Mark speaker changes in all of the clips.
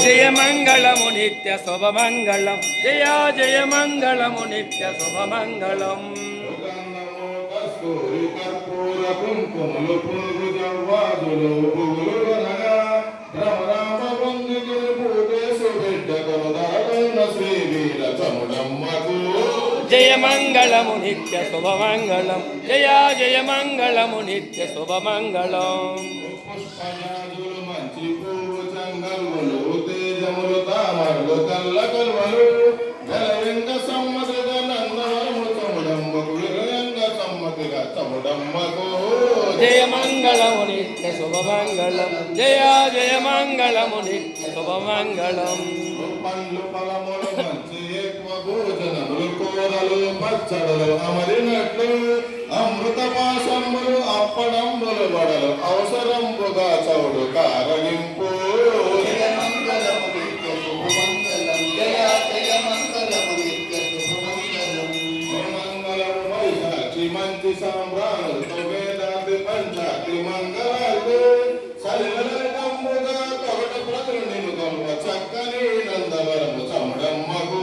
Speaker 1: జయ మంగళము నిత్య శుభమంగళం జయ జయ మంగళము నిత్య శుభమంగళం
Speaker 2: కర్పూర కుంకుమలు పులుగు జవ్వాదులు పువ్వులు కొనగా రమరామ బంధుకులు పూటేసు బిడ్డకులు ధరలైన శ్రీ వీర చముడమ్మకు
Speaker 1: జయ మంగళము నిత్య శుభమంగళం జయ జయ మంగళము నిత్య శుభమంగళం
Speaker 2: పుష్పయాదులు మంచి పువ్వు చంగల్ములు తేజములు తామరులు కల్ల కల్వలు గలవింద సమ్మతిగ నందవరము చముడమ్మకు విరయంగ సమ్మతిగా చముడమ్మకు
Speaker 1: జయ మంగళము నిత్య శుభమంగళం జయ జయ మంగళము నిత్య శుభమంగళం
Speaker 2: పండ్లు ఫలములు మంచి ఎక్కువ భోజనములు కూరలు పచ్చడులు అమరినట్లు అమృత పాశములు అప్పడంబులు బడలు అవసరంబుగా చౌడు కారగింపు మంగళము వైశాఖి మంచి సాంబ్రాణులతో వేదాది పంచాగ్ని మంగళాలు సలిలంబుగా కవట ప్రతులు నిలుగమ్మ చక్కని నందవరము చముడమ్మకు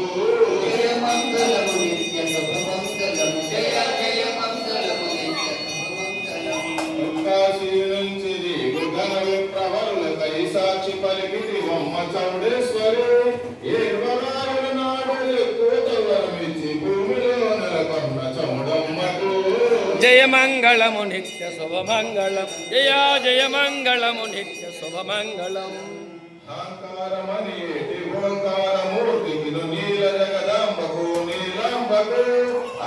Speaker 2: సాక్షి పలికిటి బొమ్మ చౌడేశ్వరి ఏర్వరారుల నాడు కోటవరమిచ్చి భూమిలో నెలకొన్న చముడమ్మకు
Speaker 1: జయ మంగళము నిత్య శుభమంగళం జయ జయ మంగళము నిత్య శుభమంగళం
Speaker 2: అహంకారమని ఏటి ఓంకారమూర్తికి నీల జగదాంబకు నీలాంబకు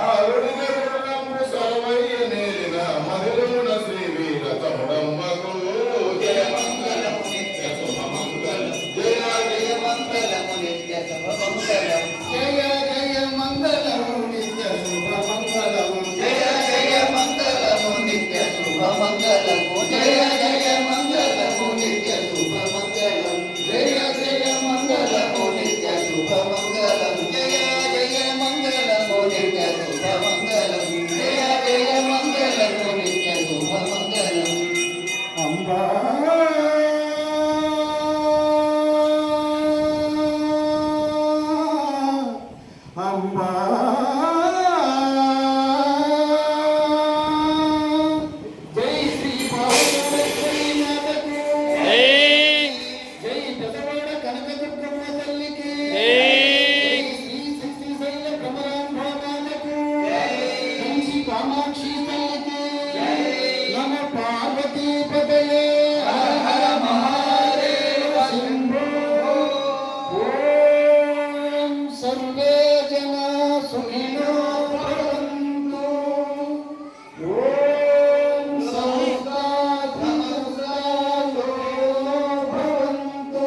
Speaker 2: ఆరుడిగా గురులంబు సర్వయ్య నేలిన మధురుణ శ్రీ వీర చముడమ్మకు జయ మంగళము నిత్య శుభమంగళం జయ జయ మంగళము నిత్య శుభమంగళం జయ జయ మంగళము నిత్య శుభమంగళం జయ జయ మంగళము నిత్య శుభమంగళము జయ జయ మంగళము నిత్య శుభమంగళం జయ జయ మంగళము నిత్య శుభమంగళం జయ జయ మంగళము నిత్య శుభమంగళం జయ జయ మంగళము నిత్య శుభమంగళం అంబా అంబా కామాక్షి తల్లికి నమ పార్వతీ పదయే హర హర మహాదేవ శంభో ఓం సర్వే జనా సుఖినో భవంతు ఓం సమస్తా ధనసాలో భవంతు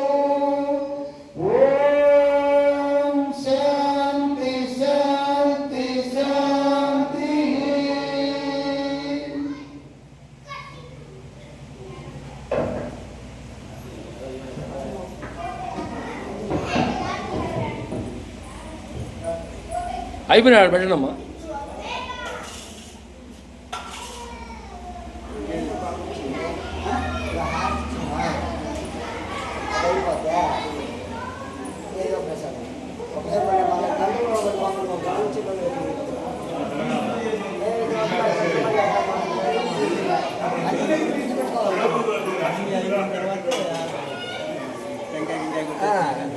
Speaker 2: ఓం శాంతి శాంతి శాంతి
Speaker 1: అయిపోయినాడు పెట్టండమ్మా
Speaker 3: తర్వాత